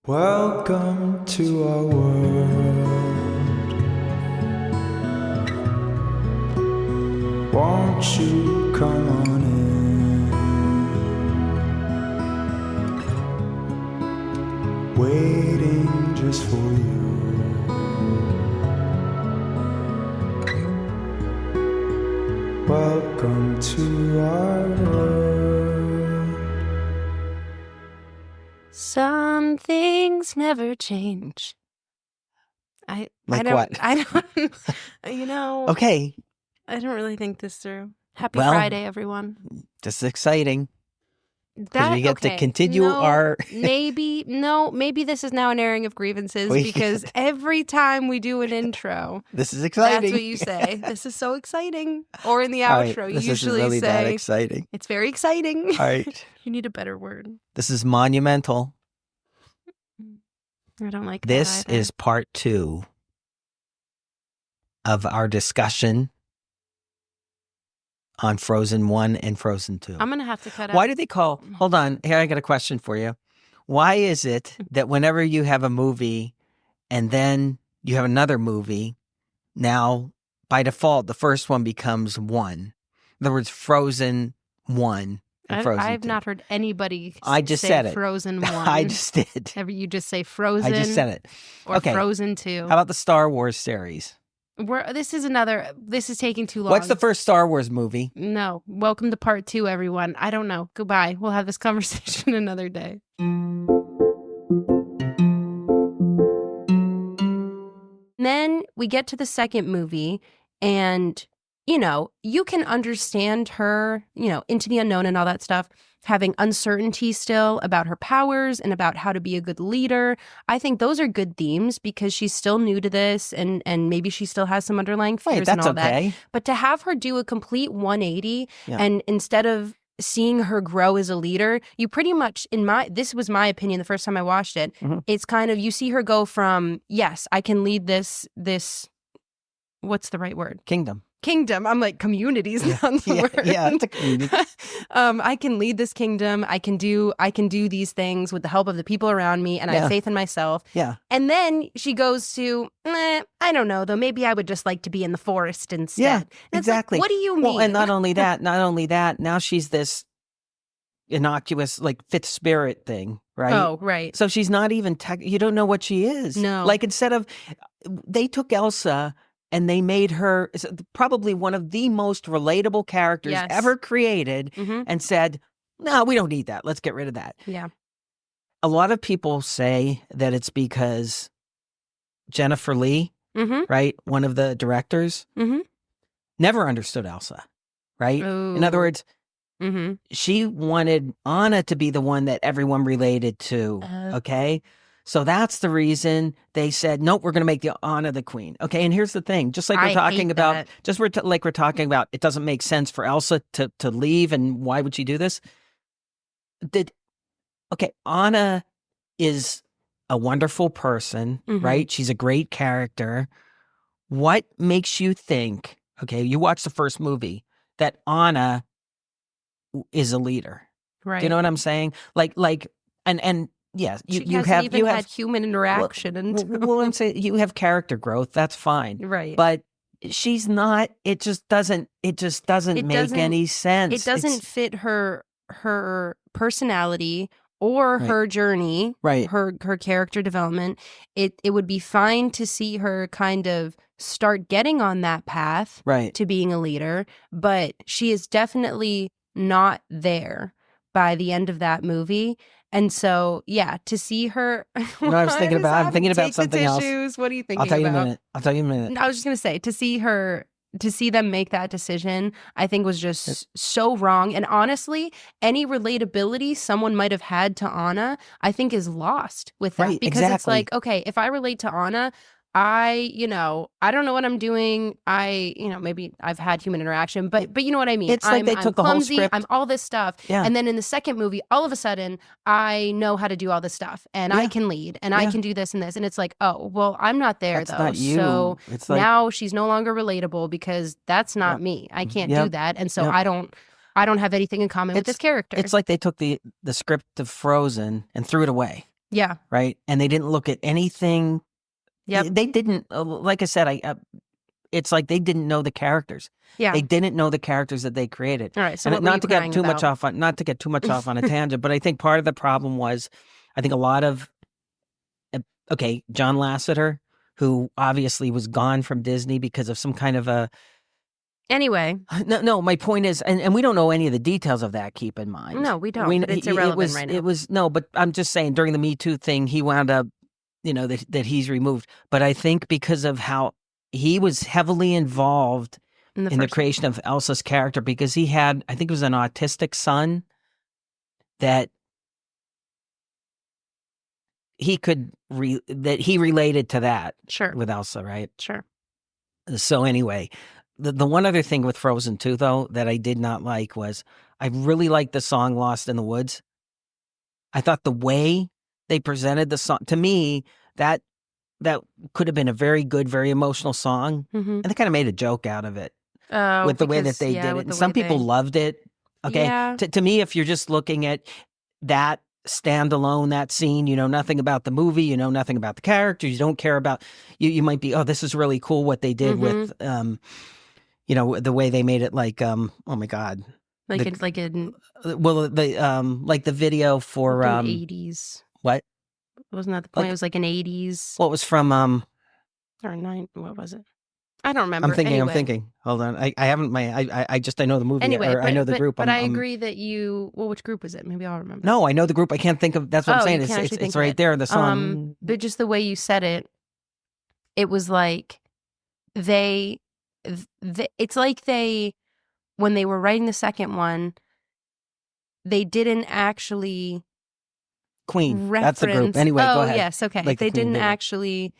Welcome to our world. Won't you come on in? Waiting just for you. Welcome to our world. Some things never change. I Like don't, what? I don't, Okay, I don't really think this through. Happy Well, Friday, everyone. this is exciting because That we get to okay, continue no, our. maybe this is now an airing of grievances We because every time we do an intro, This is exciting. that's what you say. This is so exciting. Or in the All right, outro, you this usually isn't really that say exciting. it's very exciting. All right, You need a better word. this is monumental. I don't like that This either. is part 2 of our discussion on Frozen 1 and Frozen 2. I'm gonna have to cut out. Why do they call? Hold on, here I got a question for you. Why is it that whenever you have a movie and then you have another movie, now by default the first one becomes 1? In other words, Frozen 1 and Frozen I've 2. not heard anybody I just say said it. Frozen 1. I just did. Ever you just say Frozen I just said it. or Okay. Frozen 2. How about the Star Wars series? This is taking too long. What's the first Star Wars movie? No. Welcome to part 2, everyone. I don't know. Goodbye. We'll have this conversation another day. Then we get to the second movie and, you can understand her, into the unknown and all that stuff, having uncertainty still about her powers and about how to be a good leader. I think those are good themes because she's still new to this and maybe she still has some underlying fears Wait, and that's all that. okay. But to have her do a complete 180 Yeah. and instead of seeing her grow as a leader, you pretty much, this was my opinion the first time I watched it, it's kind of, you see her go from, yes, I can lead this, what's the right word? Kingdom. I'm like, communities, not the word. Yeah, it's a community. I can lead this kingdom. I can do these things with the help of the people around me, and I have faith in myself. Yeah. And then she goes to, I don't know, though. Maybe I would just like to be in the forest instead. Yeah, And it's exactly. like, what do you mean? Well, and not only that, now she's this innocuous, like, fifth spirit thing, right? Oh, right. So she's not even, you don't know what she is. No. Like, instead of, they took Elsa and they made her probably one of the most relatable characters ever created and said, no, we don't need that. Let's get rid of that. Yeah. A lot of people say that it's because Jennifer Lee, right, one of the directors, never understood Elsa, right? Ooh. In other words, she wanted Anna to be the one that everyone related to, okay? So that's the reason they said, nope, we're going to make Anna the queen. Okay, and here's the thing. Just like we're talking about, we're talking about, it doesn't make sense for Elsa to leave, and why would she do this? Anna is a wonderful person, right? She's a great character. What makes you think, you watch the first movie, that Anna is a leader? Right. Do you know what I'm saying? And yes, you have had human interaction well, I'm saying you have character growth. That's fine, right? But she's not. It just doesn't make any sense. It doesn't fit her personality or her journey, right? Her character development. It would be fine to see her kind of start getting on that path, right, to being a leader, but she is definitely not there by the end of that movie. And so, to see her. No, I'm thinking about something else. What are you thinking about? I'll tell you in a minute. I was just going to say, to see them make that decision, I think was just so wrong. And honestly, any relatability someone might have had to Anna, I think is lost with that. Right, because it's like, okay, if I relate to Anna, I don't know what I'm doing. Maybe I've had human interaction, but you know what I mean? It's like they took the whole script. I'm all this stuff. Yeah. And then in the second movie, all of a sudden, I know how to do all this stuff and I can lead and I can do this and this. And it's like, oh, well, I'm not there though. Not you. So it's like, now she's no longer relatable because that's not me. I can't do that. And so I don't have anything in common with this character. It's like they took the script of Frozen and threw it away. Yeah. right? And they didn't look at anything. Yep. They didn't, like I said, it's like they didn't know the characters. Yeah. They didn't know the characters that they created. All right. So And what were you not to get crying too much about? off on, not to get too much off on a tangent, but I think part of the problem was, I think a lot of, okay, John Lasseter, who obviously was gone from Disney because of some kind of a. Anyway. No, my point is, and we don't know any of the details of that, keep in mind. No, we don't, but it's irrelevant right now. It was, no, but I'm just saying during the Me Too thing, he wound up, that he's removed. But I think because of how he was heavily involved in the creation of Elsa's character, because he had, I think it was an autistic son that he could, that he related to that. Sure. With Elsa, right? Sure. So anyway, the one other thing with Frozen 2, though, that I did not like was, I really liked the song Lost in the Woods. I thought the way they presented the song, to me, that could have been a very good, very emotional song. And they kind of made a joke out of it with the way that they did it. And some people loved it. Okay. Yeah. To me, if you're just looking at that standalone, that scene, you know nothing about the movie, you know nothing about the characters, you don't care about, you might be, oh, this is really cool what they did with, the way they made it, like, oh my God. Like the video for, 80s. What? Wasn't that the point? It was like an 80s. What was from, or 9, what was it? I don't remember. I'm thinking. Anyway. Hold on. I haven't I know the movie. Anyway, I know the group. But I agree that which group was it? Maybe I'll remember. No, I know the group. I can't think of, that's what I'm saying. It's right there, the song. But just the way you said it, it was like it's like when they were writing the second one, they didn't actually Queen. Reference. That's the group. Anyway, go ahead. Yes, okay. Like they didn't actually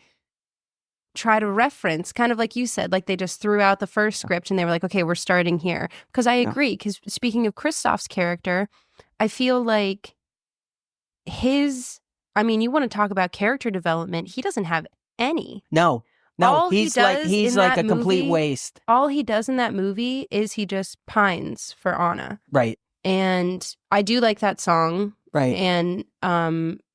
try to reference, kind of like you said, like they just threw out the first script and they were like, okay, we're starting here. Because I agree, because speaking of Kristoff's character, I feel like you want to talk about character development, he doesn't have any. No, he's like a complete waste. All he does in that movie is he just pines for Anna. Right. And I do like that song. Right. And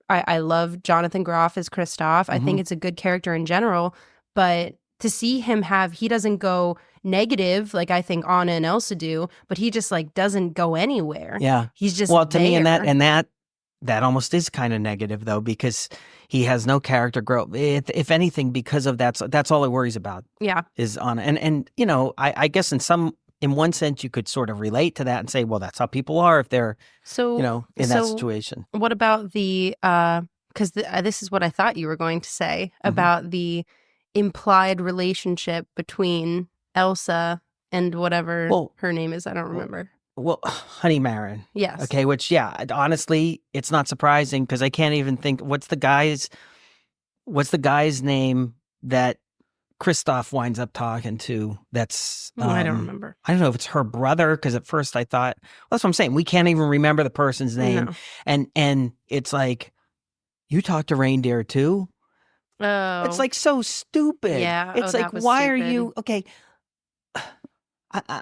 I love Jonathan Groff as Kristoff. I think it's a good character in general. But to see him he doesn't go negative like I think Anna and Elsa do, but he just like doesn't go anywhere. Yeah. He's just to me, and that almost is kind of negative though, because he has no character growth. If anything, because of that's all he worries about. Yeah. Is Anna. And I guess in one sense, you could sort of relate to that and say, well, that's how people are if they're, in that situation. What about because this is what I thought you were going to say about the implied relationship between Elsa and whatever her name is. I don't remember. Well, Honey Marin. Yes. Okay, which, honestly, it's not surprising because I can't even think, what's the guy's name that Kristoff winds up talking to? That's I don't remember. I don't know if it's her brother, because at first I thought, well, that's what I'm saying. We can't even remember the person's name. No. And it's like, you talk to reindeer too? Oh. It's like so stupid. Yeah. It's like, why are you okay?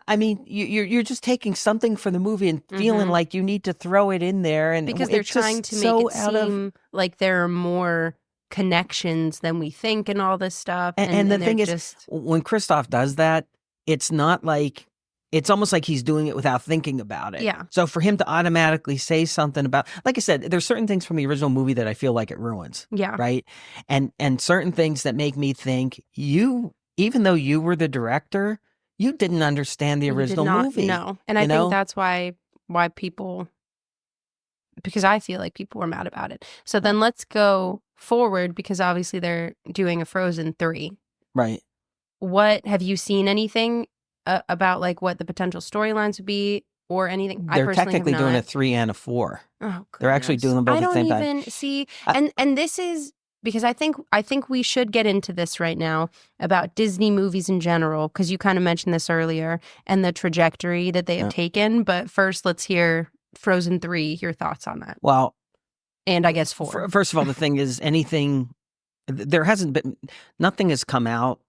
I mean, you're just taking something from the movie and feeling like you need to throw it in there, and because they're trying to make it seem like there are more connections than we think and all this stuff. And the thing is, when Kristoff does that, it's not like, it's almost like he's doing it without thinking about it. Yeah. So for him to automatically say something about, like I said, there's certain things from the original movie that I feel like it ruins. Yeah. Right. And certain things that make me think even though you were the director, you didn't understand the original movie. No. And I think that's why people, because I feel like people were mad about it. So then let's go forward, because obviously they're doing a Frozen 3. Right. What, have you seen anything about like what the potential storylines would be or anything? They're technically doing a 3 and a 4. Oh, goodness. They're actually doing them both at the same time. I don't even see, and this is because I think we should get into this right now about Disney movies in general, because you kind of mentioned this earlier and the trajectory that they have taken. But first, let's hear Frozen 3, your thoughts on that. Well, and I guess 4. First of all, the thing is, there hasn't been, nothing has come out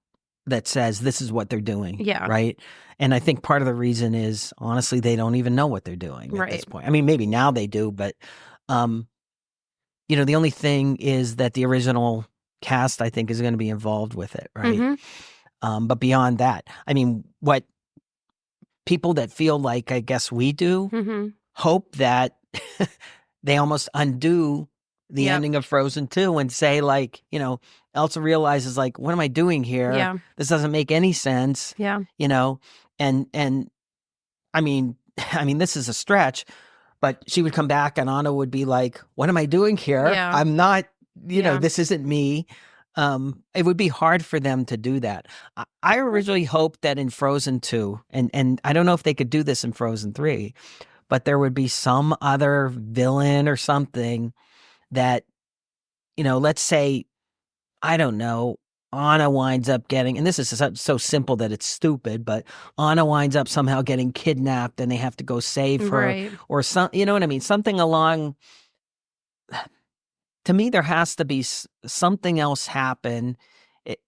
that says this is what they're doing. Yeah. Right. And I think part of the reason is, honestly, they don't even know what they're doing at this point. I mean, maybe now they do, but the only thing is that the original cast, I think, is going to be involved with it, right? Mm-hmm. But beyond that, I mean, what people that feel like, I guess we do, Mm-hmm. hope that they almost undo the Yep. ending of Frozen 2 and say, like, Elsa realizes, like, what am I doing here? Yeah. This doesn't make any sense. Yeah. And I mean, this is a stretch, but she would come back and Anna would be like, what am I doing here? Yeah. I'm not, Yeah. this isn't me. It would be hard for them to do that. I originally hoped that in Frozen 2, and I don't know if they could do this in Frozen 3, but there would be some other villain or something that, let's say, I don't know, Anna winds up getting, and this is so simple that it's stupid, but Anna winds up somehow getting kidnapped and they have to go save her, Right. or some, you know what I mean? Something along. To me, there has to be something else happen.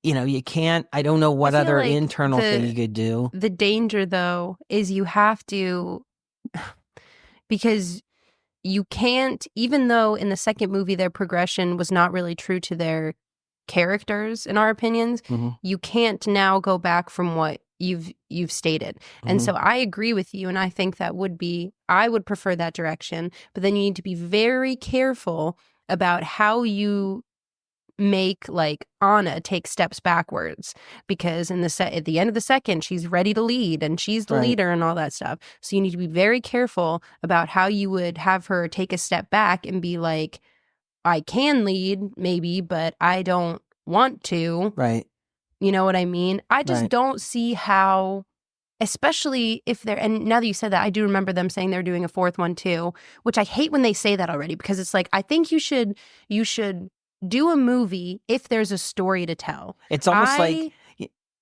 You can't. I don't know what feel other like internal thing you could do. The danger, though, is you have to, because you can't, even though in the second movie their progression was not really true to their characters, in our opinions, you can't now go back from what you've stated. And so I agree with you, and I think that I would prefer that direction, but then you need to be very careful about how you make, like, Anna take steps backwards, because at the end of the second, she's ready to lead and she's the leader and all that stuff. So you need to be very careful about how you would have her take a step back and be like, I can lead maybe, but I don't want to. Right. You know what I mean? I just don't see how, especially if they're, and now that you said that, I do remember them saying they're doing a fourth one too, which I hate when they say that already, because it's like, I think you should do a movie if there's a story to tell. It's almost like,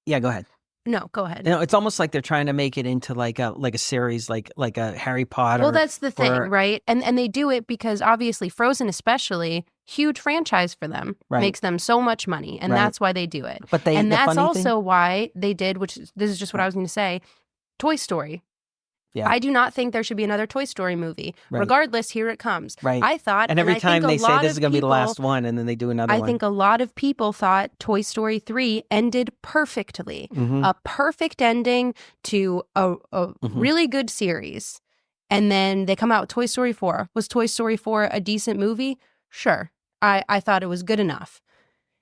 yeah, go ahead. No, go ahead. It's almost like they're trying to make it into like a series, like a Harry Potter. Well, that's the thing, right? And they do it because obviously Frozen, especially, huge franchise for them, makes them so much money, and that's why they do it. But that's also why they did, this is just what I was going to say, Toy Story. Yeah. I do not think there should be another Toy Story movie. Regardless, here it comes. I thought, and every time they say this is going to be the last one, and then they do another one. I think a lot of people thought Toy Story 3 ended perfectly. A perfect ending to a really good series. And then they come out with Toy Story 4. Was Toy Story 4 a decent movie? Sure. I thought it was good enough.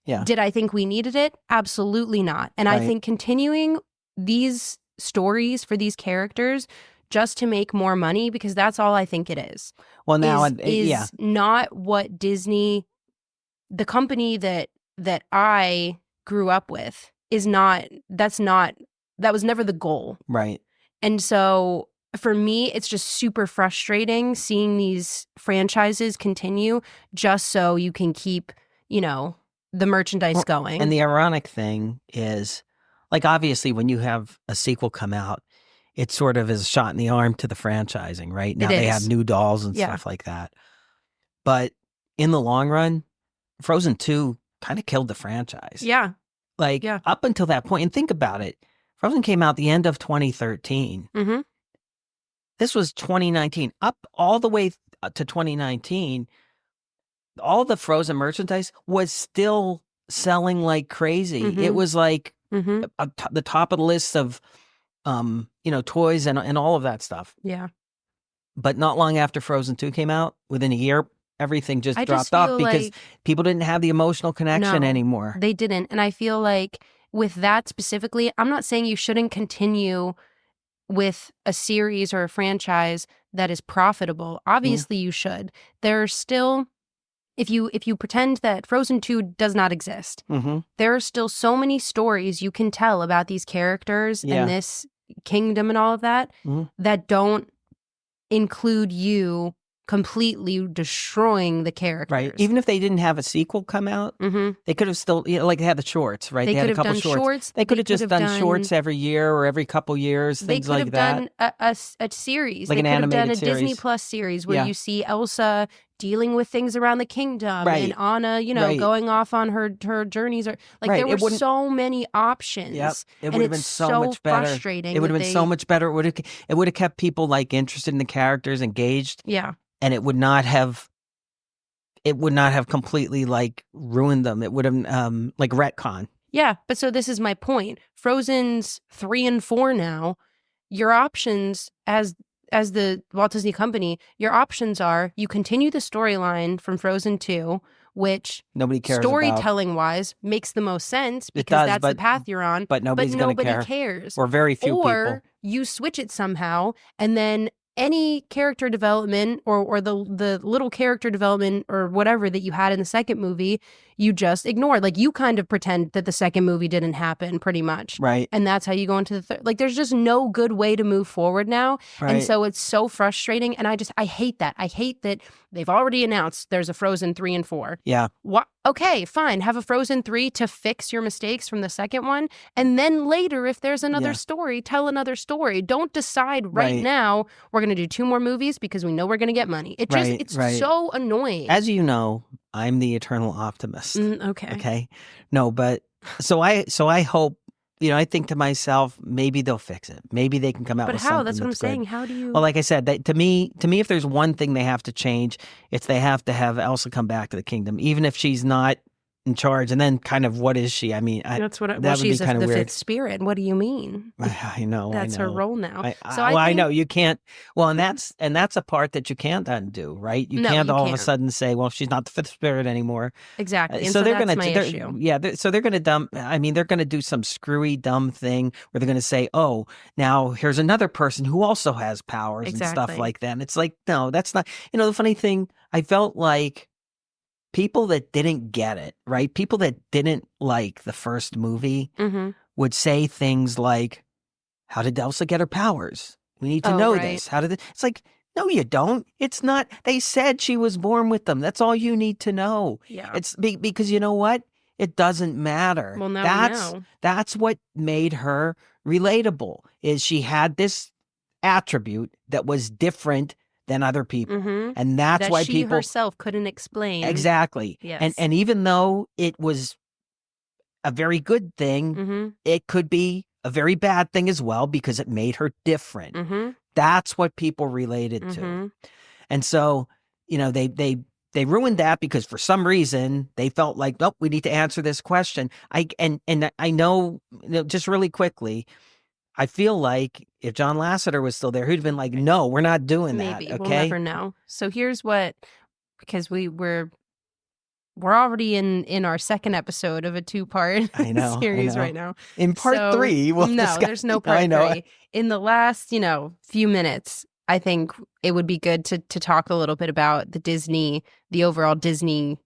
Yeah. Did I think we needed it? Absolutely not. And I think continuing these stories for these characters just to make more money, because that's all I think it is. Well, now is not what Disney, the company that I grew up with, is not. That was never the goal. Right. And so for me, it's just super frustrating seeing these franchises continue just so you can keep, the merchandise going. And the ironic thing is, like, obviously when you have a sequel come out, it sort of is a shot in the arm to the franchising, right? Now they have new dolls and stuff like that. But in the long run, Frozen 2 kind of killed the franchise. Yeah. Like, up until that point, and think about it, Frozen came out the end of 2013. This was 2019. Up all the way to 2019, all the Frozen merchandise was still selling like crazy. It was like the top of the list of toys and all of that stuff. Yeah. But not long after Frozen 2 came out, within a year, everything just dropped off because people didn't have the emotional connection anymore. They didn't. And I feel like with that specifically, I'm not saying you shouldn't continue with a series or a franchise that is profitable. Obviously you should. There are still, if you pretend that Frozen 2 does not exist, there are still so many stories you can tell about these characters and this kingdom and all of that that don't include you completely destroying the characters. Right. Even if they didn't have a sequel come out, they could have still, like they had the shorts, right? They had could a couple have done shorts. They could have just done shorts every year or every couple years, things like that. They could have done a series. Like they an could have done a animated series. Disney Plus series where you see Elsa dealing with things around the kingdom and Anna, going off on her journeys. Or like there were so many options. Yep. It would have been so much better. Frustrating. It would have been so much better. It would have kept people like interested in the characters, engaged. Yeah. And it would not have it would not have completely like ruined them. It would have like retcon. Yeah, but so this is my point. Frozen's 3 and 4 now, your options as the Walt Disney Company, your options are you continue the storyline from Frozen 2, which Nobody cares storytelling wise makes the most sense because does, that's the path you're on. but nobody's going to care. Cares. Or very few people. Or you switch it somehow, and then any character development or the little character development or whatever that you had in the second movie, you just ignore. Like, you kind of pretend that the second movie didn't happen, pretty much. Right. And that's how you go into the third. Like, there's just no good way to move forward now. Right. And so it's so frustrating. And I hate that. I hate that they've already announced there's a Frozen 3 and 4. Yeah. What? Okay, fine. Have a Frozen 3 to fix your mistakes from the second one. And then later, if there's another story, tell another story. Don't decide right now we're going to do 2 more movies because we know we're going to get money. It's so annoying. As you know, I'm the eternal optimist. Okay. Okay. No, but so I hope, I think to myself, maybe they'll fix it. Maybe they can come out with something. But how? That's what I'm saying. How do you? Well, like I said, to me, if there's one thing they have to change, it's they have to have Elsa come back to the kingdom, even if she's not in charge. And then kind of what is she? I mean, that's what that would she's be kind of the weird. Fifth Spirit. What do you mean? I know. That's her role now. I know you can't. Well, and that's a part that you can't undo, right? You can't all of a sudden say, well, she's not the Fifth Spirit anymore. Exactly. And so they're that's gonna, my issue. Yeah. So they're gonna they're gonna do some screwy, dumb thing where they're gonna say, oh, now here's another person who also has powers and stuff like that. And it's like, no, that's not. The funny thing, I felt like people that didn't get it, right? People that didn't like the first movie would say things like, how did Elsa get her powers? We need to know this. It's like, no, you don't. It's not. They said she was born with them. That's all you need to know. Yeah. It's because you know what? It doesn't matter. Well, now we know. That's what made her relatable, is she had this attribute that was different than other people. And that's why she people herself couldn't explain. Exactly. Yes. And even though it was a very good thing, it could be a very bad thing as well because it made her different. That's what people related to. And so, they ruined that because for some reason they felt like, nope, we need to answer this question. I know, just really quickly, I feel like if John Lasseter was still there, he'd have been like, no, we're not doing that. Maybe. Okay? We'll never know. So here's because we're already in our second episode of a 2-part series right now. In part 3, we'll discuss. There's no part 3. In the last, few minutes, I think it would be good to talk a little bit about the overall Disney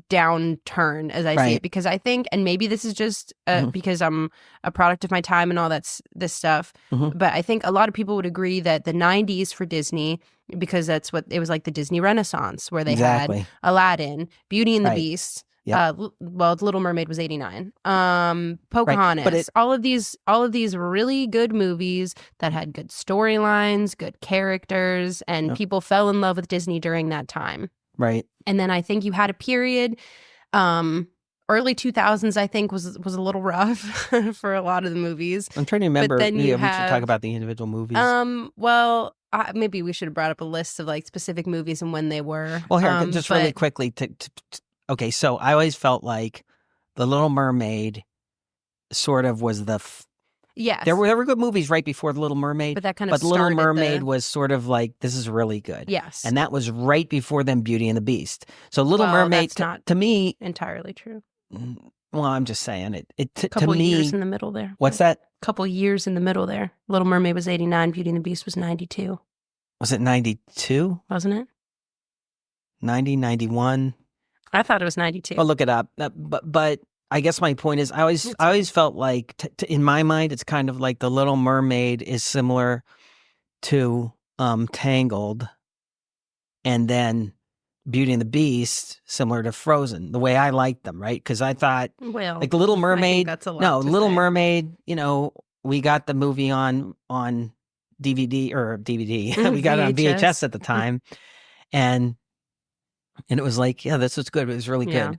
downturn as I see it, because I think, and maybe this is just because I'm a product of my time and all this stuff, but I think a lot of people would agree that the 90s for Disney, because that's what it was, like the Disney Renaissance, where they had Aladdin, Beauty and the Beast, Little Mermaid was 89, Pocahontas, all of these really good movies that had good storylines, good characters, and people fell in love with Disney during that time. Right. And then I think you had a period, early 2000s, I think, was a little rough for a lot of the movies. I'm trying to remember. But then we should talk about the individual movies. Well, maybe we should have brought up a list of like specific movies and when they were. Well, here, just really quickly. Okay, so I always felt like The Little Mermaid sort of was the. Yes. There were good movies right before The Little Mermaid. But that kind of The Little Mermaid was sort of like, this is really good. Yes. And that was right before them Beauty and the Beast. So Little Mermaid, that's not to me. Entirely true. Well, I'm just saying it. Couple to me, years in the middle there. What's that? Couple years in the middle there. Little Mermaid was 89, Beauty and the Beast was 92. Was it 92? Wasn't it? 90, 91? I thought it was 92. I'll look it up. But I guess my point is, I always felt like, in my mind, it's kind of like The Little Mermaid is similar to Tangled, and then Beauty and the Beast similar to Frozen. The way I liked them, right? Because I thought, like The Little Mermaid. That's a lot. Little Mermaid. We got the movie on DVD or DVD. We got it on VHS at the time, and it was like, yeah, this was good. It was really good.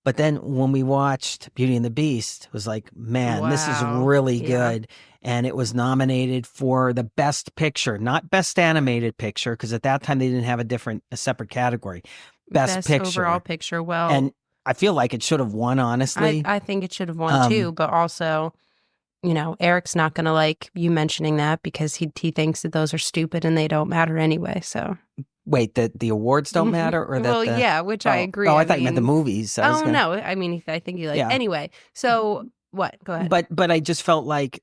But then when we watched Beauty and the Beast, it was like, man, this is really good. And it was nominated for the Best Picture, not Best Animated Picture, because at that time they didn't have a separate category. Best Picture. overall picture. Well, And I feel like it should have won, honestly. I think it should have won too, but also, Eric's not going to like you mentioning that because he thinks that those are stupid and they don't matter anyway. So Wait, the awards don't matter, or that? Well, yeah, which I agree. Oh, I thought you meant the movies. No, I mean, I think you like. Yeah. Anyway, so what? Go ahead. But I just felt like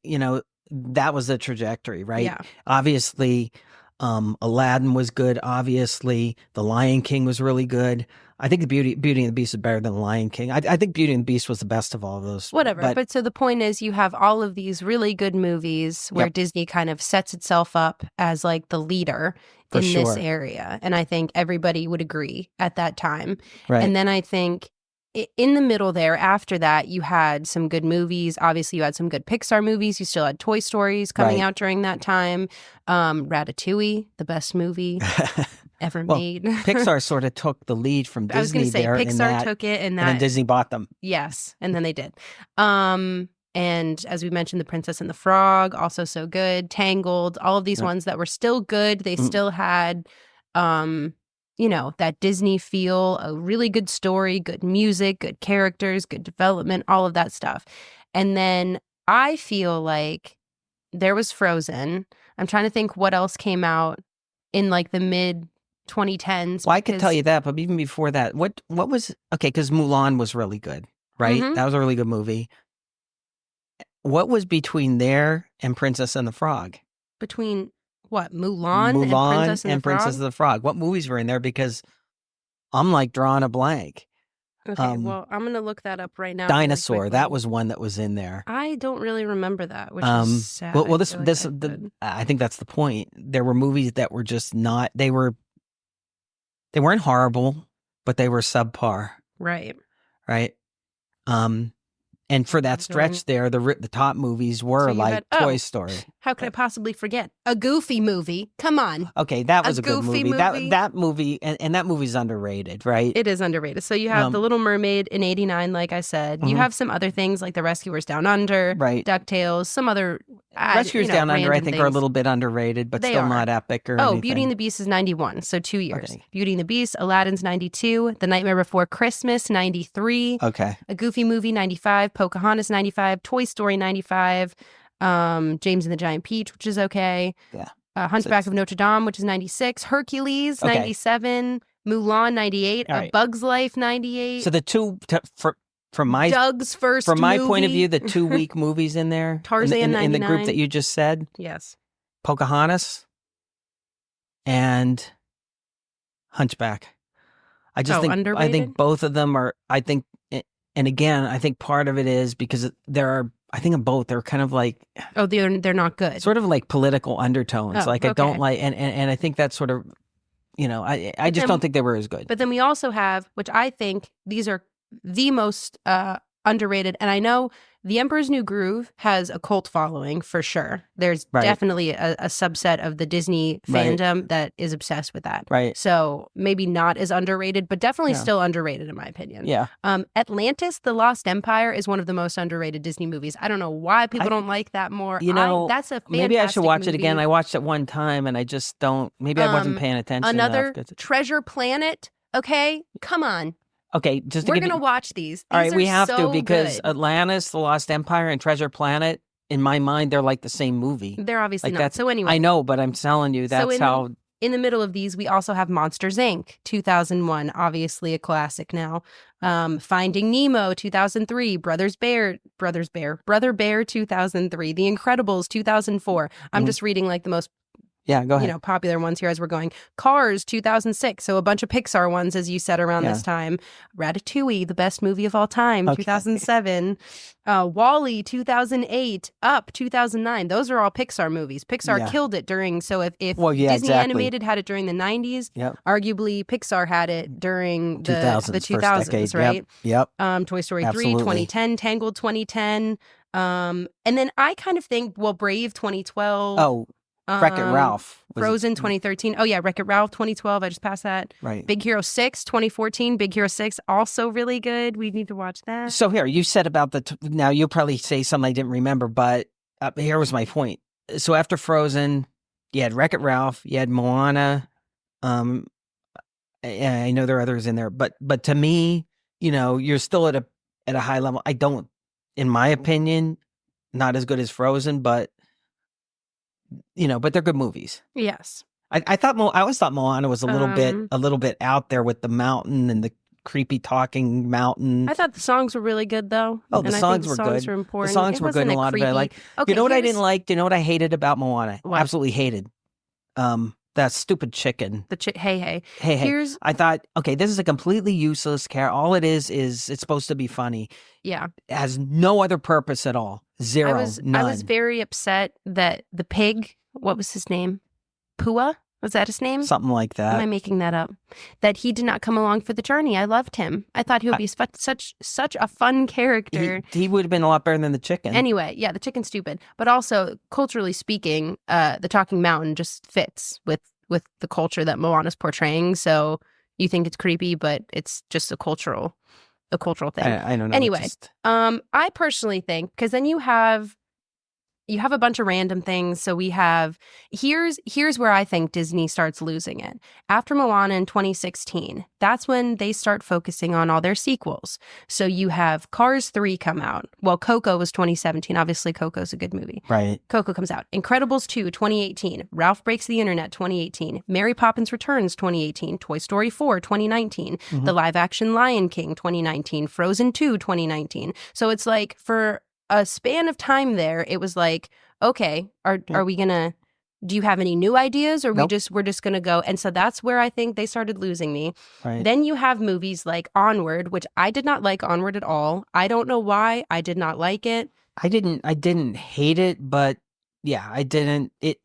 that was the trajectory, right? Yeah. Obviously, Aladdin was good. Obviously, The Lion King was really good. I think the Beauty and the Beast is better than The Lion King. I think Beauty and the Beast was the best of all of those. Whatever. But so the point is, you have all of these really good movies where Disney kind of sets itself up as like the leader in this area. And I think everybody would agree at that time. Right. And then I think in the middle there, after that, you had some good movies. Obviously, you had some good Pixar movies. You still had Toy Stories coming out during that time. Ratatouille, the best movie ever made. Pixar sort of took the lead from Disney. I was going to say, Pixar took it, and then Disney bought them. Yes, and then they did. And as we mentioned, The Princess and the Frog, also so good. Tangled, all of these ones that were still good. They still had, that Disney feel, a really good story, good music, good characters, good development, all of that stuff. And then I feel like there was Frozen. I'm trying to think what else came out in like the mid 2010s. Well, I could tell you that, but even before that, what was because Mulan was really good, right? That was a really good movie. What was between there and Princess and the Frog? Between what, Mulan and Princess of the Frog? What movies were in there? Because I'm like drawing a blank. Okay, well, I'm going to look that up right now. Dinosaur, that was one that was in there. I don't really remember that, which is sad. Well, I think that's the point. There were movies that were just not. They weren't horrible, but they were subpar. Right. Right. And for that stretch there, the top movies were Toy Story. How could I possibly forget? A Goofy movie. Come on. Okay, that was a good Goofy movie. That movie, and that movie's underrated, right? It is underrated. So you have The Little Mermaid in '89, like I said. You have some other things like The Rescuers Down Under, right? DuckTales, some other Rescuers Down Under, I think, are a little bit underrated, but still not epic or anything. Beauty and the Beast is 91, so 2 years. Okay. Beauty and the Beast, Aladdin's 92, The Nightmare Before Christmas 93. Okay. A Goofy Movie 95, Pocahontas 95, Toy Story 95, James and the Giant Peach, which is okay. Yeah. Hunchback of Notre Dame, which is 96, Hercules 97, Mulan 98, A Bug's Life 98. So the two from my Doug's first from my movie. point of view, the 2 weak movies in there, Tarzan in the group that you just said, yes, Pocahontas and Hunchback. I just think underrated? I think both of them are. I think, and again, I think part of it is because there are. I think of both. They're kind of like they're not good. Sort of like political undertones. I don't like, and I think that's sort of, I just don't think they were as good. But then we also have, which I think these are the most underrated, and I know The Emperor's New Groove has a cult following for sure. There's definitely a subset of the Disney fandom that is obsessed with that. Right. So maybe not as underrated, but definitely still underrated in my opinion. Yeah. Atlantis, The Lost Empire is one of the most underrated Disney movies. I don't know why people don't like that more. That's a fantastic maybe I should watch movie. it again. I watched it one time and I just don't. Maybe I wasn't paying attention. Another enough. Treasure Planet. Okay, come on. Okay, just we're gonna watch these. All right, we have to because good. Atlantis, The Lost Empire, and Treasure Planet. In my mind, they're like the same movie. They're obviously not. So anyway, I know, but I'm telling you, that's how. In the middle of these, we also have Monsters Inc. 2001, obviously a classic now. Finding Nemo 2003, Brother Bear 2003, The Incredibles 2004. I'm just reading like the most. Yeah, go ahead. Popular ones here as we're going. Cars, 2006. So a bunch of Pixar ones, as you said, around this time. Ratatouille, the best movie of all time, 2007. WALL-E, 2008. Up, 2009. Those are all Pixar movies. Pixar killed it during. So if Disney Animated had it during the 90s, arguably Pixar had it during the 2000s, right? Yep. Toy Story 3, 2010. Tangled, 2010. And then I kind of think, Brave, 2012. Oh. Wreck-It Ralph. Frozen 2013. Oh, yeah. Wreck-It Ralph 2012. I just passed that. Right. Big Hero 6 2014. Big Hero 6 also really good. We need to watch that. So here, you said about now you'll probably say something I didn't remember, but here was my point. So after Frozen, you had Wreck-It Ralph, you had Moana, I know there are others in there, but to me, you're still at a high level. I don't, in my opinion, not as good as Frozen, but but they're good movies. Yes. I always thought Moana was a little bit out there with the mountain and the creepy talking mountain. I thought the songs were really good though. Oh, the songs were good. Were important. The songs were good and a lot of it I like. Okay, you know what I didn't like? Do you know what I hated about Moana? What? Absolutely hated. That stupid chicken. Hey. I thought, okay, this is a completely useless character. All it is it's supposed to be funny. Yeah. It has no other purpose at all. Zero. None. I was very upset that the pig, what was his name? Pua? Was that his name? Something like that. Am I making that up? That he did not come along for the journey. I loved him. I thought he would be such a fun character. He would have been a lot better than the chicken. Anyway, yeah, the chicken's stupid. But also, culturally speaking, the talking mountain just fits with the culture that Moana's portraying. So you think it's creepy, but it's just a cultural thing. I don't know. Anyway, I personally think, because then you have a bunch of random things. So we have, here's where I think Disney starts losing it. After Moana in 2016, that's when they start focusing on all their sequels. So you have Cars 3 come out. Well, Coco was 2017. Obviously, Coco's a good movie. Right. Coco comes out. Incredibles 2, 2018. Ralph Breaks the Internet, 2018. Mary Poppins Returns, 2018. Toy Story 4, 2019. Mm-hmm. The live-action Lion King, 2019. Frozen 2, 2019. So it's like, for a span of time there, it was like, okay, are we gonna, do you have any new ideas, or Nope. we're just gonna go? And so that's where I think they started losing me. Right. Then you have movies like Onward, which I did not like Onward at all. I don't know why. I did not like it. I didn't hate it, but yeah, I didn't. It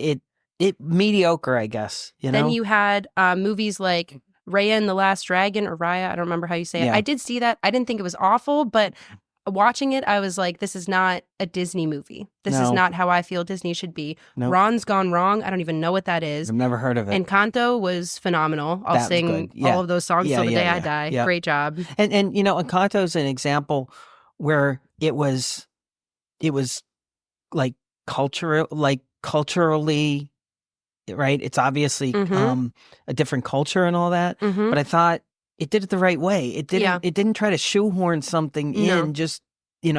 mediocre, I guess. Then you had movies like Raya and the Last Dragon, or Raya, I don't remember how you say it. Yeah. I did see that. I didn't think it was awful, but watching it, I was like, this is not a Disney movie. This is not how I feel Disney should be. Nope. Ron's Gone Wrong. I don't even know what that is. I've never heard of it. Encanto was phenomenal. I'll That was sing good. Yeah. all of those songs till the day I die. Yeah. Great job. And Encanto's an example where it was like culturally, right? It's obviously Mhm. A different culture and all that. Mhm. But I thought it did it the right way. It didn't try to shoehorn something No. in just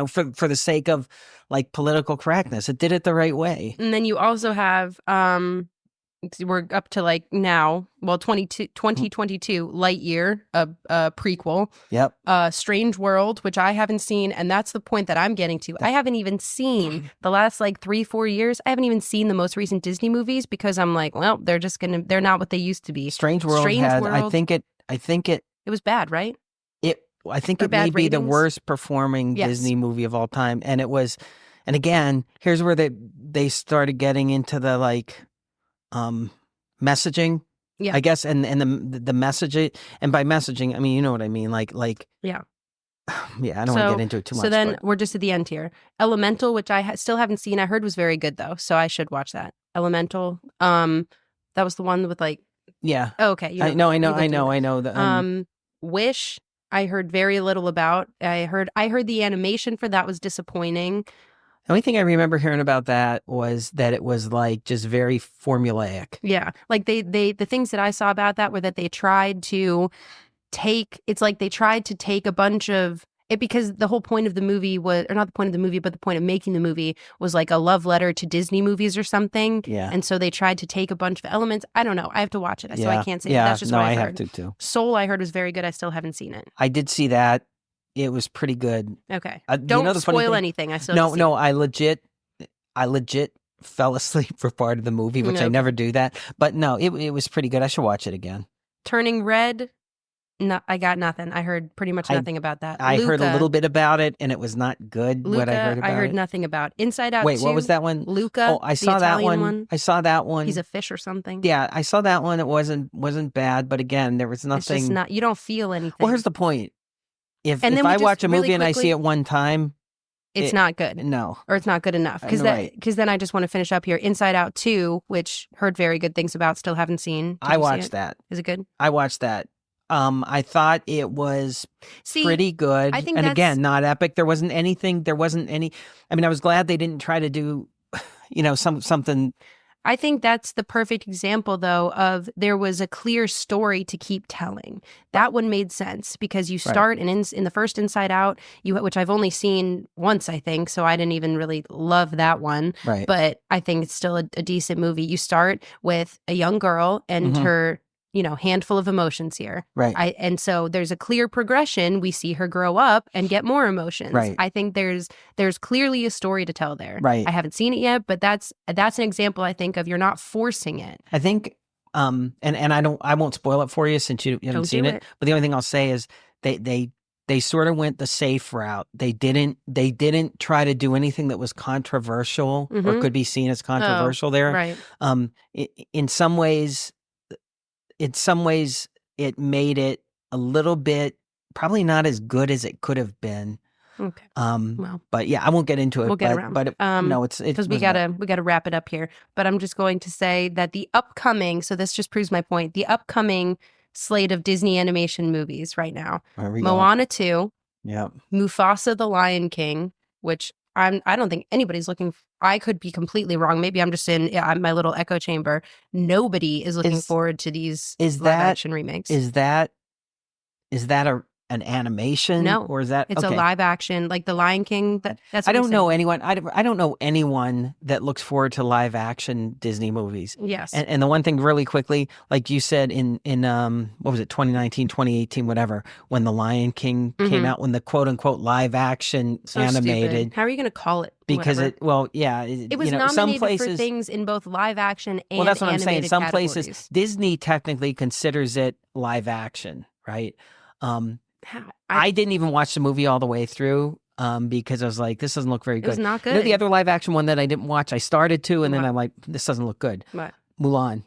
for the sake of like political correctness. It did it the right way. And then you also have we're up to like now, well, 2022 Lightyear, a prequel. Yep. Strange World, which I haven't seen, and that's the point that I'm getting to. I haven't even seen the last like 3-4 years. I haven't even seen the most recent Disney movies, because I'm like, well, they're not what they used to be. Strange World I think it was bad, right? I think Or it may bad be the ratings? worst performing Yes. Disney movie of all time. And it was, and again, here's where they started getting into the like messaging, Yeah. I guess, and the messaging, and by messaging, I mean, you know what I mean, like Yeah. yeah, I don't want to get into it too much. So then but we're just at the end here. Elemental, which I still haven't seen. I heard was very good though, so I should watch that. Elemental. That was the one with like. yeah, Oh, okay. I know that. Wish. I heard very little about. I heard the animation for that was disappointing. The only thing I remember hearing about that was that it was like just very formulaic. Yeah, like the things that I saw about that were that they tried to take. It's like they tried to take a bunch of it, because the whole point of the movie was, or not the point of the movie, but the point of making the movie was like a love letter to Disney movies or something. Yeah. And so they tried to take a bunch of elements. I don't know. I have to watch it, so I can't say. Yeah, That's just no, what I I've have heard. to too. Soul, I heard was very good. I still haven't seen it. I did see that. It was pretty good. Okay. You Don't know the funny spoil thing? anything. I still have to see it. I legit fell asleep for part of the movie, which I Okay. never do that. But no, it was pretty good. I should watch it again. Turning Red. No, I got nothing. I heard pretty much nothing about that. I heard a Luca. little bit about it, and it was not good. Luca, what I heard about it. nothing about. Inside Out. Wait, 2, what was that one? Luca. Oh, I the saw that Italian one. I saw that one. He's a fish or something. Yeah, I saw that one. It wasn't bad, but again, there was It's nothing. just not. You don't feel anything. Well, here's the point. If And then we I just watch a really movie and I see quickly- it one time, it's not good. no. Or it's not good enough, because Right. then I just want to finish up here. Inside Out 2, which heard very good things about, still haven't seen. Did I you see watched it? that. Is it good? I watched that. I thought it was See, pretty good. I think and that's- again, not epic. There wasn't any. I mean, I was glad they didn't try to do, something. I think that's the perfect example, though, of there was a clear story to keep telling. That one made sense because you start in the first Inside Out, which I've only seen once, I think, so I didn't even really love that one. Right. But I think it's still a decent movie. You start with a young girl and her, handful of emotions here. Right. And so there's a clear progression. We see her grow up and get more emotions. Right. I think there's clearly a story to tell there. Right. I haven't seen it yet, but that's an example, I think, of you're not forcing it. I think, and I won't spoil it for you since you haven't seen it. But the only thing I'll say is they sort of went the safe route. They didn't try to do anything that was controversial or could be seen as controversial there. Right. In some ways, it made it a little bit probably not as good as it could have been. Okay. Well, but yeah, I won't get into it. We'll get around. But no, it's because we gotta wrap it up here. But I'm just going to say that the upcoming. So this just proves my point. The upcoming slate of Disney animation movies right now: Moana 2, Mufasa the Lion King, which I don't think anybody's looking. I could be completely wrong. Maybe I'm just in my little echo chamber. Nobody is looking forward to these live action remakes. Is that an animation? No, or is that it's a live action, like the Lion King? That's. I don't know anyone. I don't know anyone that looks forward to live action Disney movies. Yes. And the one thing really quickly, like you said in what was it, 2019, 2018, whatever, when the Lion King came out, when the quote unquote live action animated. Stupid. How are you going to call it? Because it was nominated some places, for things in both live action and well, that's what I'm saying. Some categories. places Disney technically considers it live action, right? I didn't even watch the movie all the way through because I was like, this doesn't look very good. It was not good. The other live action one that I didn't watch, I started to, and then I'm like, this doesn't look good. What? Mulan.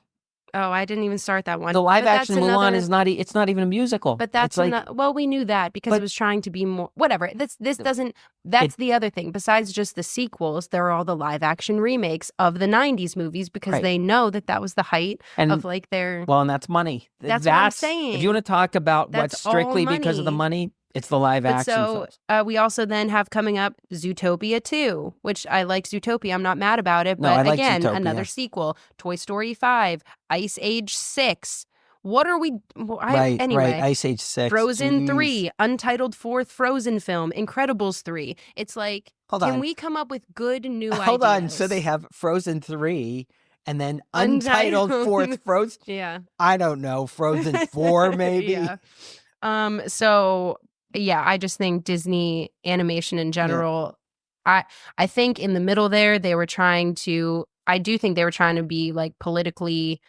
Oh, I didn't even start that one. The live action Mulan is not. It's not even a musical. But that's well, we knew that because it was trying to be more. Whatever. This doesn't. That's the other thing. Besides just the sequels, there are all the live action remakes of the '90s movies because they know that was the height of like their. Well, and that's money. That's what I'm saying. If you want to talk about what's strictly because of the money. It's the live action. So we also then have coming up Zootopia 2, which I like Zootopia. I'm not mad about it. But again, another sequel. Toy Story 5, Ice Age 6. What are we... anyway, Ice Age 6. Frozen 3, untitled fourth Frozen film, Incredibles 3. It's like, can we come up with good new ideas? Hold on. So they have Frozen 3 and then untitled fourth Frozen? Yeah. I don't know. Frozen 4 maybe? Yeah. So... yeah, I just think Disney animation in general, I think in the middle there, I do think they were trying to be like politically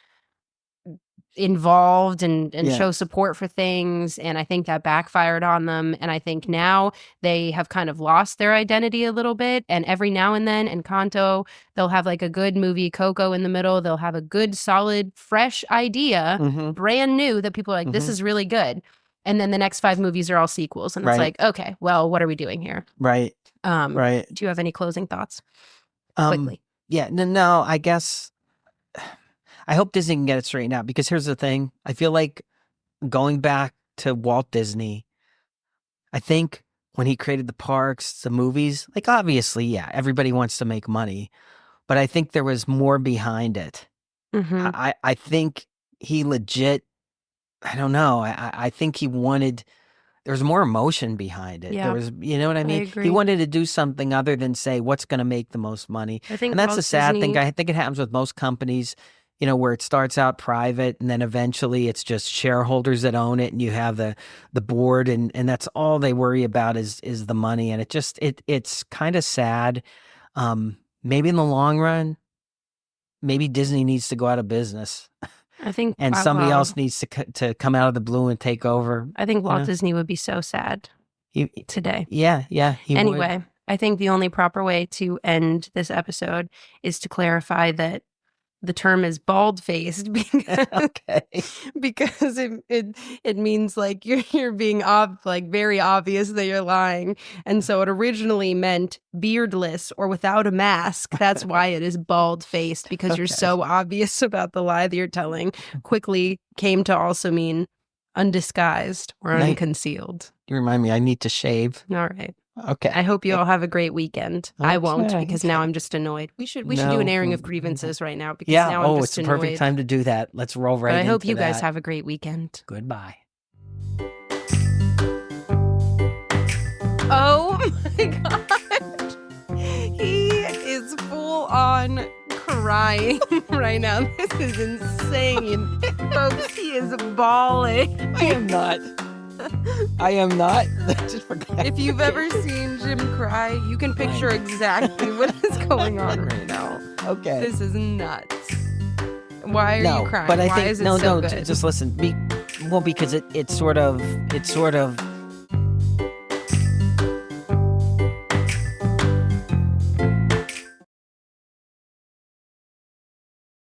involved and show support for things. And I think that backfired on them. And I think now they have kind of lost their identity a little bit. And every now and then, Encanto, they'll have like a good movie, Coco in the middle. They'll have a good, solid, fresh idea, brand new that people are like, this is really good. And then the next 5 movies are all sequels. And it's like, okay, well, what are we doing here? Right. Do you have any closing thoughts? Quickly. Yeah, no, I guess I hope Disney can get it straightened out because here's the thing. I feel like going back to Walt Disney, I think when he created the parks, the movies, like obviously, yeah, everybody wants to make money, but I think there was more behind it. I think he legit, I don't know. I think he wanted, there was more emotion behind it. Yeah. There was, you know what I mean? agree. He wanted to do something other than say, what's going to make the most money? And that's the sad thing. I think it happens with most companies, where it starts out private and then eventually it's just shareholders that own it and you have the board and that's all they worry about is the money. And it's kind of sad. Maybe in the long run, maybe Disney needs to go out of business. I think, and somebody else needs to come out of the blue and take over. I think Walt Disney would be so sad today. Yeah. Anyway, would. I think the only proper way to end this episode is to clarify that the term is bald-faced because it means like you're being like very obvious that you're lying, and so it originally meant beardless or without a mask. That's why it is bald-faced, because you're so obvious about the lie that you're telling. Quickly came to also mean undisguised or unconcealed. You remind me, I need to shave. All right. Okay. I hope you all have a great weekend. I won't Okay, because now I'm just annoyed. We should do an airing of grievances right now because now I'm it's just the annoyed. perfect time to do that. Let's roll right But I hope into you guys that. have a great weekend. Goodbye. Oh my God. He is full on crying right now. This is insane. Folks, he is bawling. I am not. I am not. Just forgot. If you've ever seen Jim cry, you can picture exactly what is going on right now. Okay. This is nuts. Why are you crying? But I Why think is it so good? just listen. Because it's sort of